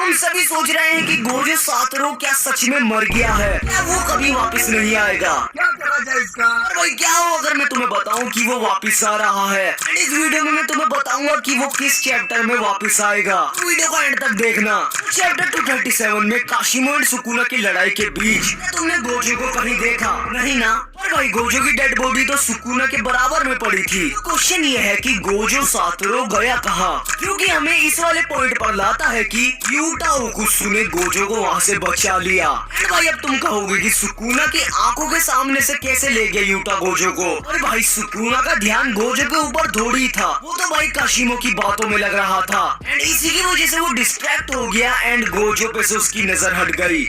हम सभी सोच रहे हैं कि गोजो सातोरू क्या सच में मर गया है, क्या वो कभी वापस नहीं आएगा। क्या करा जाए इसका? और भाई क्या हो अगर मैं तुम्हें बताऊं कि वो वापस आ रहा है। इस वीडियो में मैं तुम्हें बताऊंगा कि वो किस चैप्टर में वापस आएगा। वीडियो को एंड तक देखना। चैप्टर 237 में काशिमो एंड सुकुना की लड़ाई के बीच तुमने गोजो को कहीं देखा नहीं ना? और भाई गोजो की डेड बॉडी तो सुकुना के बराबर में पड़ी थी। क्वेश्चन ये है कि गोजो सातोरू गया कहाँ? क्योंकि हमें इस वाले पॉइंट पर लाता है कि यूटा ओकुत्सु ने गोजो को वहाँ से बचा लिया। भाई अब तुम कहोगे कि सुकुना की आंखों के सामने से कैसे ले गया यूटा गोजो को? अरे भाई सुकुना का ध्यान गोजो के ऊपर थोड़ी था, वो तो भाई काशिमो की बातों में लग रहा था एंड इसी की वजह से वो डिस्ट्रैक्ट हो गया एंड गोजो पे से उसकी नजर हट गई।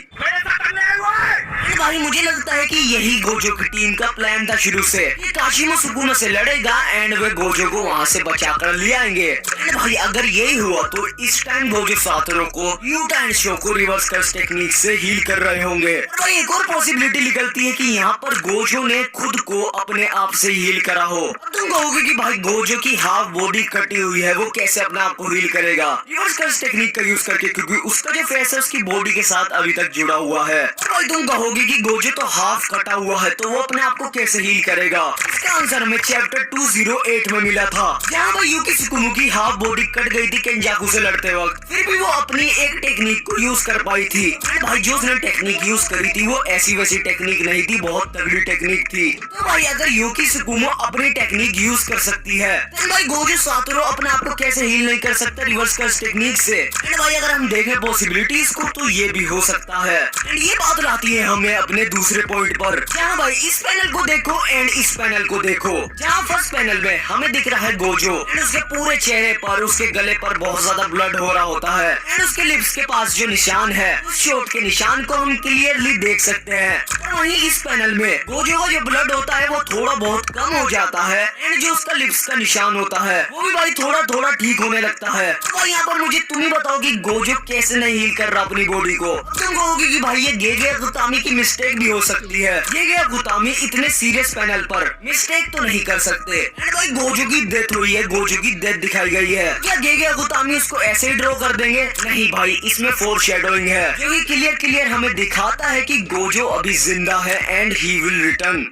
भाई मुझे लगता है कि यही गोजो की टीम का प्लान था शुरू से कि काशिमो सुकुना से लड़ेगा एंड वे गोजो को वहाँ से बचा कर ले आएंगे। भाई अगर यही हुआ तो इस टाइम गोजो सातोरू को Yuta and Shoko reverse curse technique से हील कर रहे होंगे। भाई एक और पॉसिबिलिटी निकलती है कि यहाँ पर गोजो ने खुद को अपने आप से हील करा हो। तुम कहोगे कि भाई गोजो की हाफ बॉडी कटी हुई है, वो कैसे अपने आप को हील करेगा? रिवर्स कर्स टेक्निक का यूज करके, क्योंकि उसका जो फेस है उसकी बॉडी के साथ अभी तक जुड़ा हुआ है। भाई तुम कहोगे कि गोजो तो हाफ कटा हुआ है तो वो अपने आप को कैसे हील करेगा? इसका आंसर हमें चैप्टर 208 में मिला था, जहाँ भाई यूकी सुकुमो की हाफ बॉडी कट गई थी केंजाकू से लड़ते वक्त, फिर भी वो अपनी एक टेक्निक को यूज कर पाई थी। भाई जो उसने टेक्निक यूज करी थी वो ऐसी वैसी टेक्निक नहीं थी, बहुत तगड़ी टेक्निक थी। तो भाई अगर यूकी सुकुमो अपनी टेक्निक यूज कर सकती है तो भाई गोजो सातोरू अपने आप को कैसे हील नहीं कर सकता रिवर्स कर्स टेक्निक से? भाई अगर हम देखें पॉसिबिलिटीज को तो ये भी हो सकता है। ये बात लाती है हमें अपने दूसरे पॉइंट पर, जहाँ भाई इस पैनल को देखो एंड इस पैनल को देखो। जहाँ फर्स्ट पैनल में हमें दिख रहा है गोजो एंड उसके पूरे चेहरे पर, उसके गले पर बहुत ज्यादा ब्लड हो रहा होता है एंड उसके लिप्स के पास जो निशान है उस चोट के निशान को हम क्लियरली देख सकते हैं। और वहीं इस पैनल में गोजो का जो ब्लड होता है वो थोड़ा बहुत कम हो जाता है एंड जो उसका लिप्स का निशान होता है वो भी भाई थोड़ा थोड़ा ठीक होने लगता है। तो यहाँ पर मुझे तुम ही बताओ कि गोजो कैसे नहीं हील कर रहा अपनी बॉडी को? तुम कहोगे कि भाई ये गेगे गुतामी की मिस्टेक भी हो सकती है। गेगे गुतामी इतने सीरियस पैनल पर मिस्टेक तो नहीं कर सकते। भाई गोजो की डेथ हुई है, गोजो की डेथ दिखाई गई है, क्या गेगे गुतामी उसको ऐसे ही ड्रॉ कर देंगे? नहीं भाई, इसमें फोर शेडोइंग है जो कि क्लियर हमें दिखाता है कि गोजो अभी जिंदा है and he will return.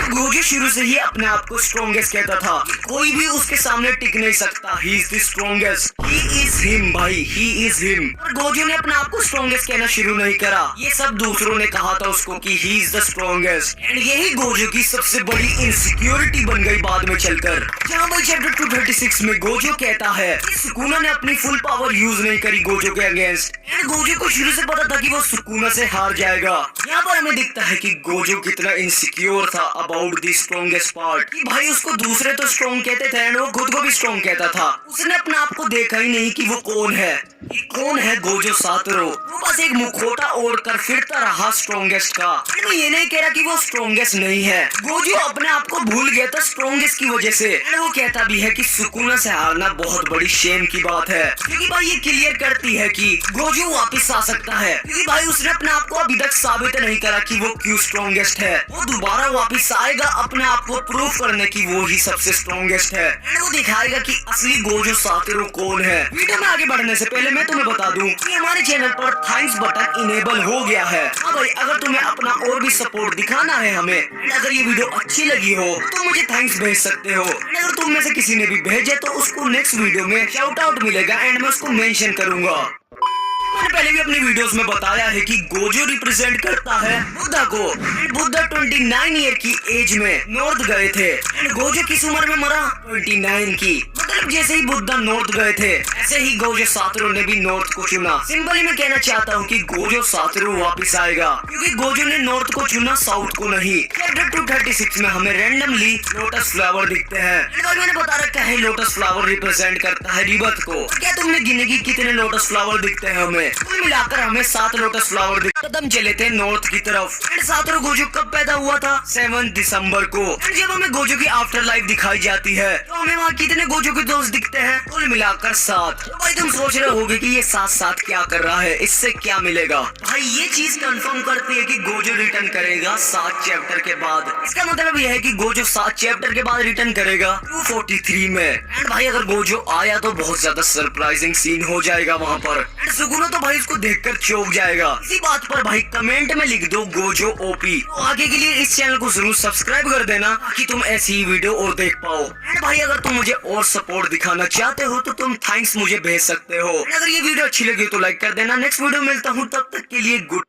Gojo शुरू से ही अपने आप को स्ट्रॉन्गेस्ट कहता था, कोई भी उसके सामने टिक नहीं सकता। He is the strongest, he is him भाई, ही इज हिम। और गोजो ने अपने आप को स्ट्रॉन्गेस्ट कहना शुरू नहीं करा, ये सब दूसरों ने कहा था उसको कि he is the strongest and यही गोजो की सबसे बड़ी इनसिक्योरिटी बन गई बाद में चलकर। जहाँ भाई चैप्टर 236 में गोजो कहता है कि सुकुना ने अपनी फुल पावर यूज नहीं करी गोजो के अगेंस्ट एंड गोजो को शुरू से पता था कि वो सुकुना से हार जाएगा। यहाँ पर हमें दिखता है कि गोजो कितना इनसिक्योर था अबाउट दी स्ट्रॉन्गेस्ट पार्ट, कि भाई उसको दूसरे तो स्ट्रॉन्ग कहते थे एंड वो खुद को भी स्ट्रॉन्ग कहता था। उसने अपने आप को देखा ही नहीं कि वो कौन है, कि कौन है गोजो सातोरू। वो बस एक मुखौटा ओढ़कर फिरता रहा स्ट्रॉन्गेस्ट का। मैं ये नहीं कह रहा कि वो स्ट्रॉन्गेस्ट नहीं है, गोजो अपने आप को भूल गया था स्ट्रॉन्गेस्ट की वजह से। वो कहता भी है कि सुकुना से हारना बहुत बड़ी शेम की बात है, क्योंकि भाई ये क्लियर करती है कि गोजो वापस आ सकता है, क्योंकि भाई उसने अपने आप को अभी तक साबित नहीं करा कि वो क्यों स्ट्रॉन्गेस्ट है। वो दोबारा वापस आएगा अपने आप को प्रूव करने की वो ही सबसे स्ट्रॉन्गेस्ट है। वो दिखाएगा कि असली गोजो सातोरू कौन है। वीडियो में आगे बढ़ने से पहले मैं तुम्हें बता दूं कि हमारे चैनल पर थैंक्स बटन इनेबल हो गया है। हाँ भाई, अगर तुम्हें अपना और भी सपोर्ट दिखाना है हमें, अगर ये वीडियो अच्छी लगी हो तो मुझे थैंक्स भेज सकते हो। अगर तुम में से किसी ने भी भेजे तो उसको नेक्स्ट वीडियो में शाउट आउट मिलेगा एंड मैं उसको मेंशन करूंगा। मैंने पहले भी अपनी वीडियोस में बताया है कि गोजो रिप्रेजेंट करता है बुद्धा को। बुद्धा 29 ईयर की एज में नॉर्थ गए थे एंड गोजो किस उम्र में मरा? 29 की। मतलब जैसे ही बुद्धा नॉर्थ गए थे ऐसे ही गोजो सातोरू ने भी नॉर्थ को चुना। सिंपली मैं कहना चाहता हूँ कि गोजो सातोरू वापस आएगा, क्योंकि गोजो ने नॉर्थ को चुना, साउथ को नहीं। चैप्टर 236 में हमें रैंडमली लोटस फ्लावर दिखते हैं। मैंने बता रखा है लोटस फ्लावर रिप्रेजेंट करता है रिबर्थ को। क्या तुमने गिने की कितने लोटस फ्लावर दिखते हैं हमें? कुल मिलाकर हमें 7 लोटस फ्लावर दिखते। कदम चले थे नॉर्थ की तरफ। सातोरू गोजो कब पैदा हुआ था? 7 दिसंबर को। जब हमें गोजो की आफ्टर लाइफ दिखाई जाती है तो हमें वहाँ कितने गोजो के दोस्त दिखते हैं, कुल मिलाकर 7। तो भाई तुम सोच रहे होगे कि ये 7 क्या कर रहा है, इससे क्या मिलेगा। भाई ये चीज कंफर्म करती है कि गोजो रिटर्न करेगा 7 चैप्टर के बाद। इसका मतलब यह है कि गोजो 7 चैप्टर के बाद रिटर्न करेगा 243 में। एंड भाई अगर गोजो आया तो बहुत ज्यादा सरप्राइजिंग सीन हो जाएगा वहाँ पर। एंड सुकुना तो भाई इसको देखकर चौंक जाएगा। इसी बात पर भाई कमेंट में लिख दो गोजो ओपी। तो आगे के लिए इस चैनल को जरूर सब्सक्राइब कर देना कि तुम ऐसी ही वीडियो और देख पाओ। एंड भाई अगर तुम मुझे और सपोर्ट दिखाना चाहते हो तो तुम थैंक्स मुझे भेज सकते हो। अगर ये वीडियो अच्छी लगी तो लाइक कर देना। नेक्स्ट वीडियो मिलता हूँ, तब तक के लिए गुड।